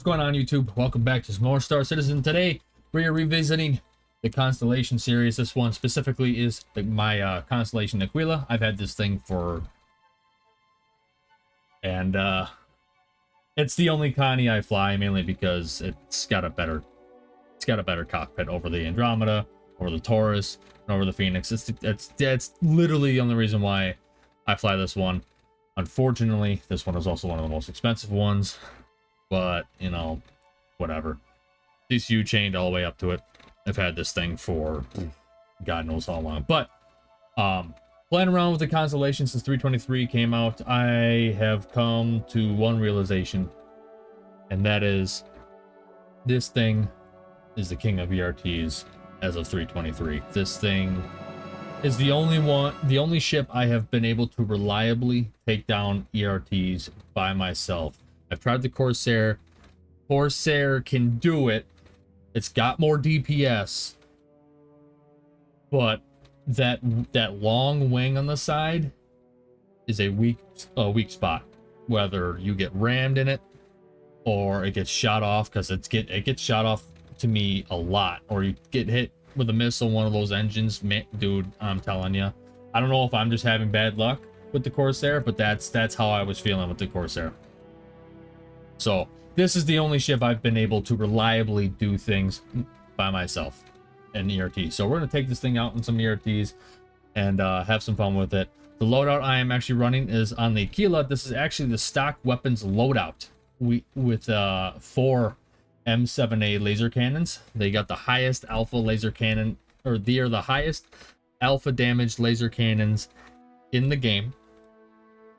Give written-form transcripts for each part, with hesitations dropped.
What's going on, YouTube? Welcome back to some more Star Citizen. Today we are revisiting the Constellation series. This one specifically is my Constellation Aquila. I've had this thing for, and it's the only Connie I fly, mainly because it's got a better cockpit over the Andromeda, over the Taurus, and over the Phoenix. That's literally the only reason why I fly this one. Unfortunately, this one is also one of the most expensive ones, but you know, whatever. DCU chained all the way up to it. I've had this thing for God knows how long, but playing around with the Constellation since 323 came out, I have come to one realization, and that is this thing is the king of ERTs as of 323. This thing is the only ship I have been able to reliably take down ERTs by myself. I've tried the Corsair. Corsair can do it. It's got more DPS, but that long wing on the side is a weak spot. Whether you get rammed in it or it gets shot off, because it gets shot off to me a lot, or you get hit with a missile, one of those engines. Man, dude, I'm telling you, I don't know if I'm just having bad luck with the Corsair, but that's how I was feeling with the Corsair. So this is the only ship I've been able to reliably do things by myself in ERT. So we're going to take this thing out in some ERTs and have some fun with it. The loadout I am actually running is on the Aquila. This is actually the stock weapons loadout with 4 M7A laser cannons. They got the highest alpha laser cannon, or they are the highest alpha damage laser cannons in the game,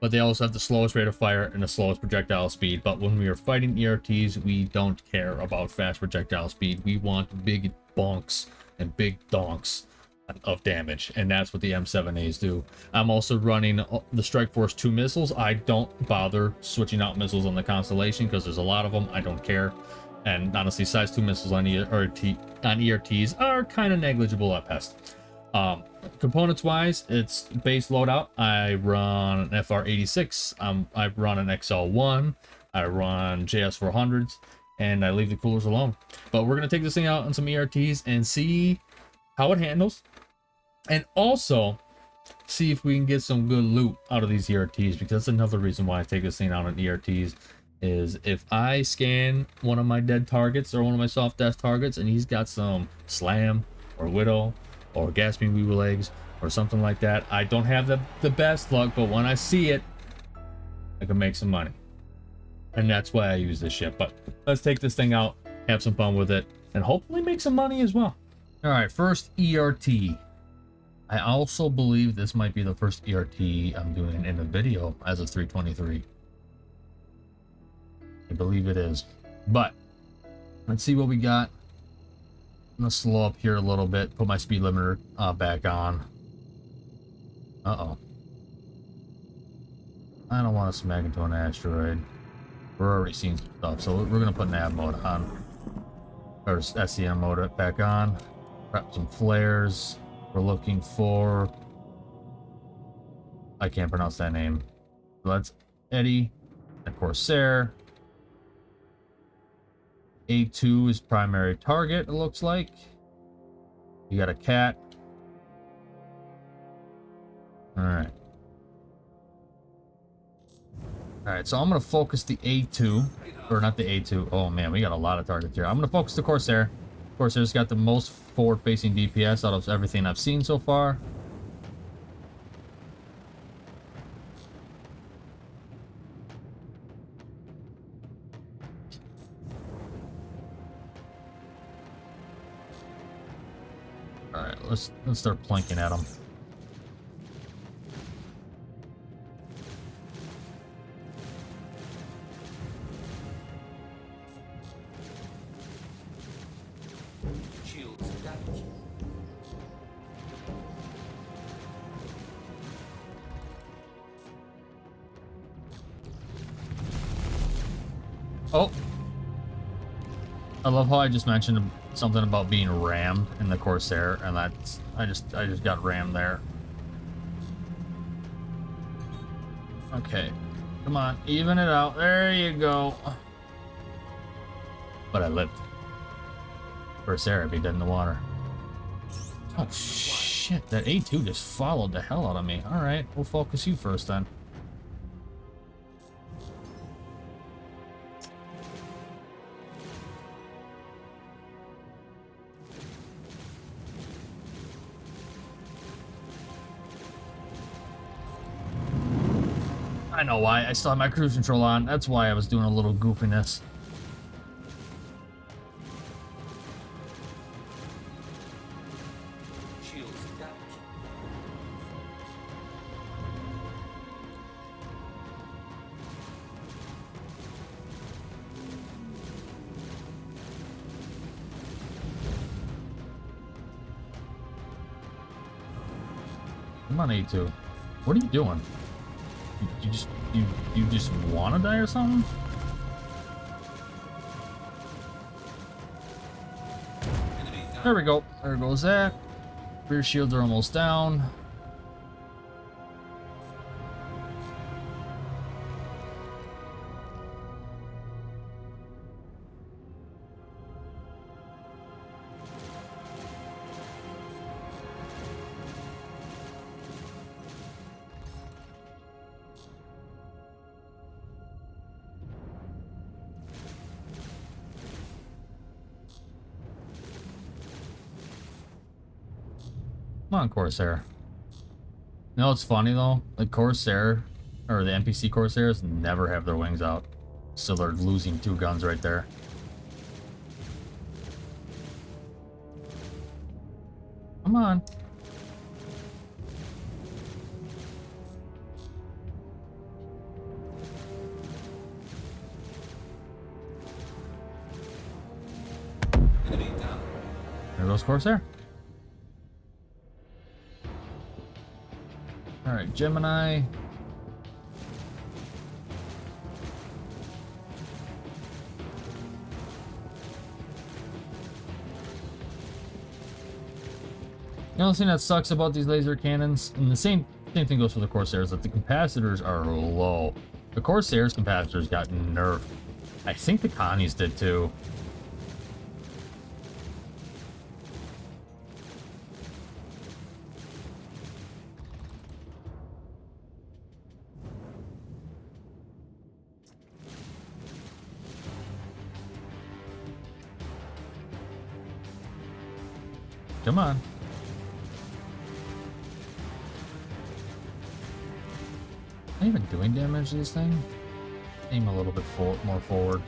but they also have the slowest rate of fire and the slowest projectile speed. But when we are fighting ERTs, we don't care about fast projectile speed. We want big bonks and big donks of damage, and that's what the M7As do. I'm also running the Strike Force 2 missiles. I don't bother switching out missiles on the Constellation because there's a lot of them. I don't care. And honestly, size 2 missiles on ERTs are kind of negligible at best. Components wise, it's base loadout. I run an FR86. I run an XL1. I run JS400s, and I leave the coolers alone. But we're gonna take this thing out on some ERTs and see how it handles, and also see if we can get some good loot out of these ERTs, because that's another reason why I take this thing out on ERTs. Is if I scan one of my dead targets or one of my soft death targets and he's got some slam or widow or gasping weevil legs or something like that, I don't have the best luck, but when I see it, I can make some money. And that's why I use this ship. But let's take this thing out, have some fun with it, and hopefully make some money as well. All right, first ERT. I also believe this might be the first ERT I'm doing in a video as of 323. I believe it is, but let's see what we got. I'm gonna slow up here a little bit, put my speed limiter back on. Uh-oh. I don't want to smack into an asteroid. We're already seeing some stuff, so we're gonna put nav mode on, or SCM mode back on. Grab some flares. We're looking for, I can't pronounce that name. So that's Eddie and Corsair. A2 is primary target, it looks like. You got a cat. Alright. Alright, so I'm going to focus the A2. Or not the A2. Oh man, we got a lot of targets here. I'm going to focus the Corsair. Corsair's got the most forward-facing DPS out of everything I've seen so far. Alright, let's start planking at them. Oh, I love how I just mentioned something about being rammed in the Corsair, and that's I just got rammed there. Okay, come on, even it out. There you go. But I lived. Corsair, I'd be dead in the water. Oh shit, that A2 just followed the hell out of me. Alright, we'll focus you first then. I know why. I still have my cruise control on. That's why I was doing a little goofiness. Come on, A2. What are you doing? You just want to die or something? There we go. There goes that. Rear shields are almost down. Come on, Corsair. You know what's funny though? The Corsair, or the NPC Corsairs, never have their wings out. So they're losing 2 guns right there. Come on. There goes Corsair. Alright, Gemini. The only thing that sucks about these laser cannons, and the same thing goes for the Corsairs, that the capacitors are low. The Corsairs capacitors got nerfed. I think the Connies did too. Come on. Am I even doing damage to this thing? Aim a little bit more forward.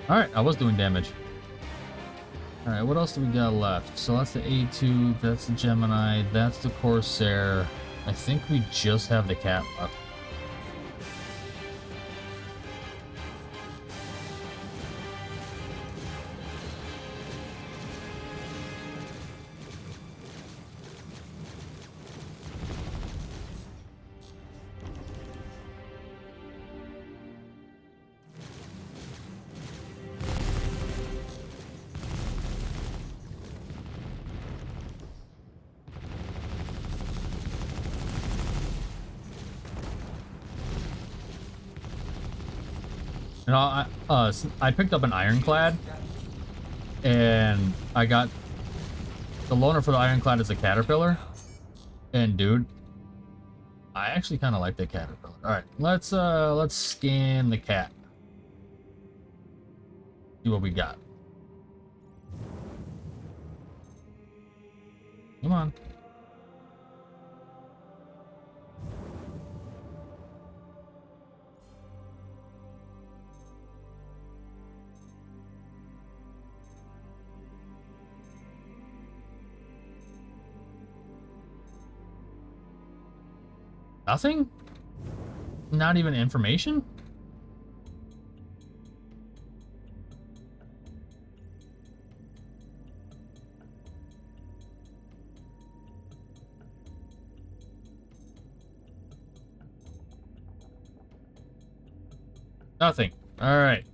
Alright, I was doing damage. Alright, what else do we got left? So that's the A2, that's the Gemini, that's the Corsair. I think we just have the Cat left. You know, I picked up an Ironclad, and I got the loaner for the Ironclad is a Caterpillar, and dude, I actually kind of like the Caterpillar. All right, let's scan the Cat. See what we got. Come on. Nothing? Not even information? Nothing. All right.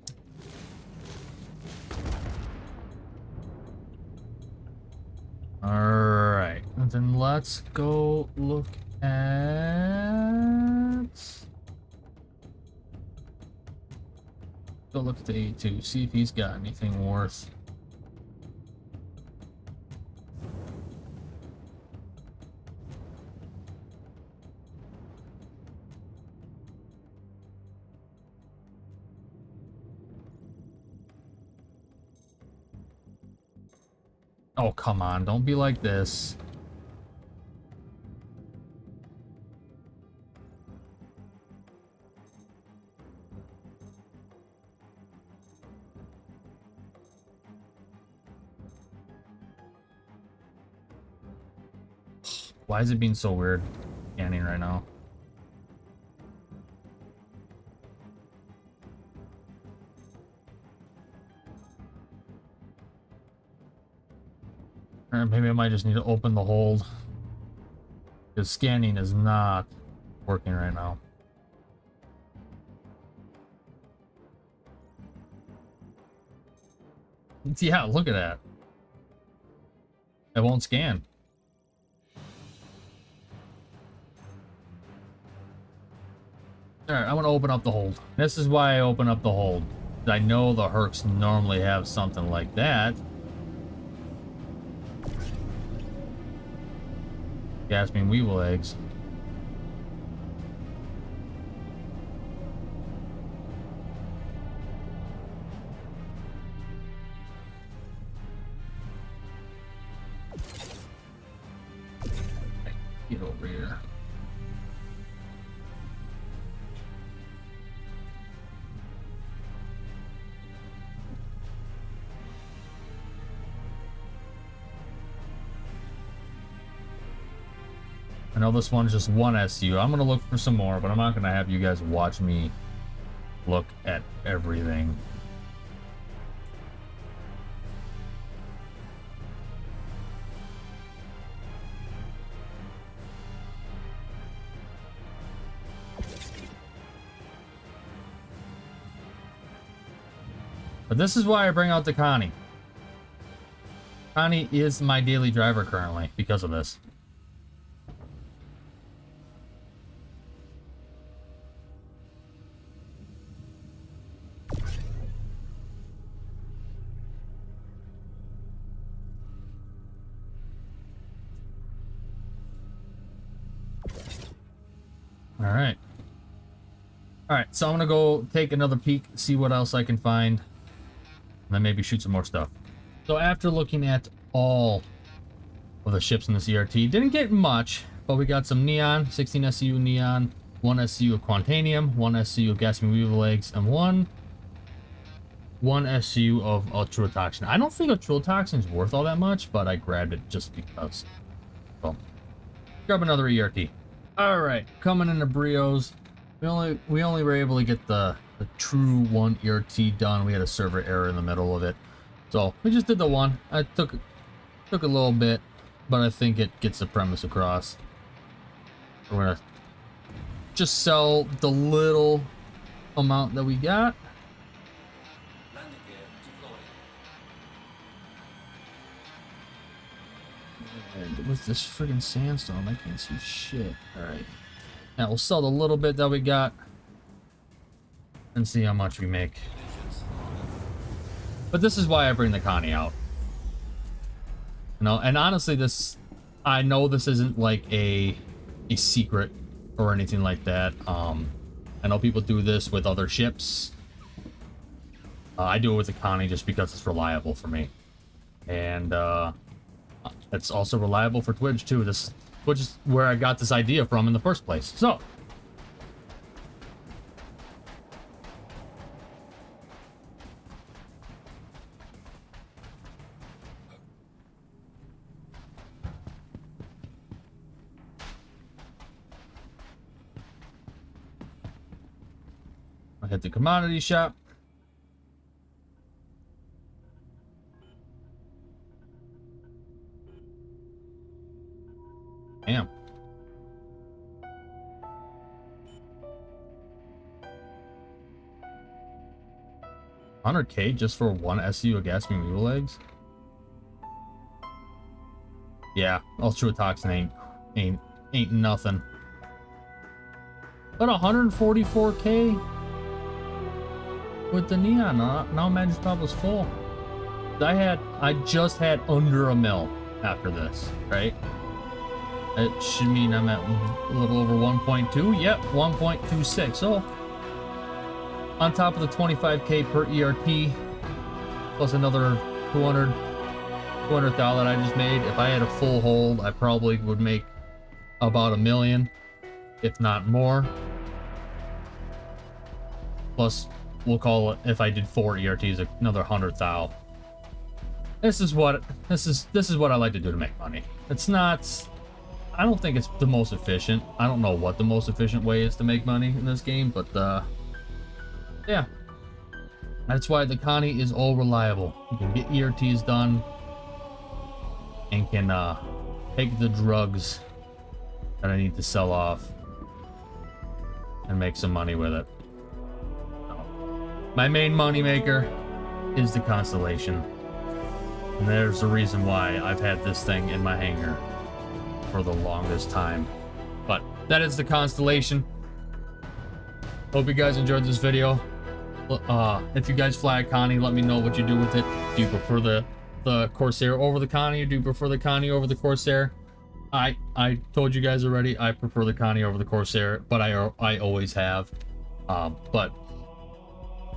All right. And then let's go look at... Go look at the A2. See if he's got anything worth... Oh, come on. Don't be like this. Why is it being so weird scanning right now? Or maybe I might just need to open the hold. Because scanning is not working right now. Yeah, look at that. It won't scan. Alright, I'm gonna open up the hold. This is why I open up the hold. I know the Hercs normally have something like that. Gasping weevil eggs. Get over here. I know this one's just one SU. I'm gonna look for some more, but I'm not gonna have you guys watch me look at everything. But this is why I bring out the Connie. Connie is my daily driver currently because of this. All right. All right, so I'm gonna go take another peek, see what else I can find, and then maybe shoot some more stuff. So after looking at all of the ships in this ERT, didn't get much, but we got some Neon, 16 SCU Neon, 1 SCU of Quantanium, 1 SCU of Gasping Weevil Eggs, and one SCU of Ultratoxin. I don't think Ultratoxin is worth all that much, but I grabbed it just because. Well, grab another ERT. All right, coming into Brios. We only were able to get the true one ERT done. We had a server error in the middle of it, so we just did the one. I took a little bit, but I think it gets the premise across. We're gonna just sell the little amount that we got. And with this friggin' sandstorm, I can't see shit. All right. Now we'll sell the little bit that we got and see how much we make. But this is why I bring the Connie out. You know, and honestly, I know this isn't like a secret or anything like that. I know people do this with other ships. I do it with the Connie just because it's reliable for me. And it's also reliable for Twitch too. Which is where I got this idea from in the first place. So, I hit the commodity shop. Damn. 100K just for one SCU Gasping Mule Eggs? Yeah, Ultra Toxin ain't nothing. But 144K with the Neon. Now Magic Pop was full. I just had under a mil after this, right? It should mean I'm at a little over 1.2. Yep, 1.26. So on top of the 25K per ERT, plus another 200,000 that I just made. If I had a full hold, I probably would make about $1 million, if not more. Plus, we'll call it, if I did 4 ERTs, another 100,000. This is what I like to do to make money. It's not. I don't think it's the most efficient. I don't know what the most efficient way is to make money in this game, but yeah. That's why the Connie is all reliable. You can get ERTs done and can take the drugs that I need to sell off and make some money with it. So, my main money maker is the Constellation. And there's the reason why I've had this thing in my hangar for the longest time. But that is the Constellation. Hope you guys enjoyed this video. If you guys fly a Connie, let me know what you do with it. Do you prefer the Corsair over the Connie, or do you prefer the Connie over the Corsair? I told you guys already, I prefer the Connie over the Corsair, but I always have. But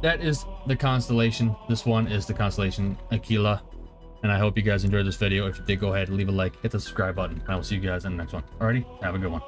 that is the Constellation. This one is the Constellation Aquila. And I hope you guys enjoyed this video. If you did, go ahead and leave a like, hit the subscribe button, and I will see you guys in the next one. Alrighty, have a good one.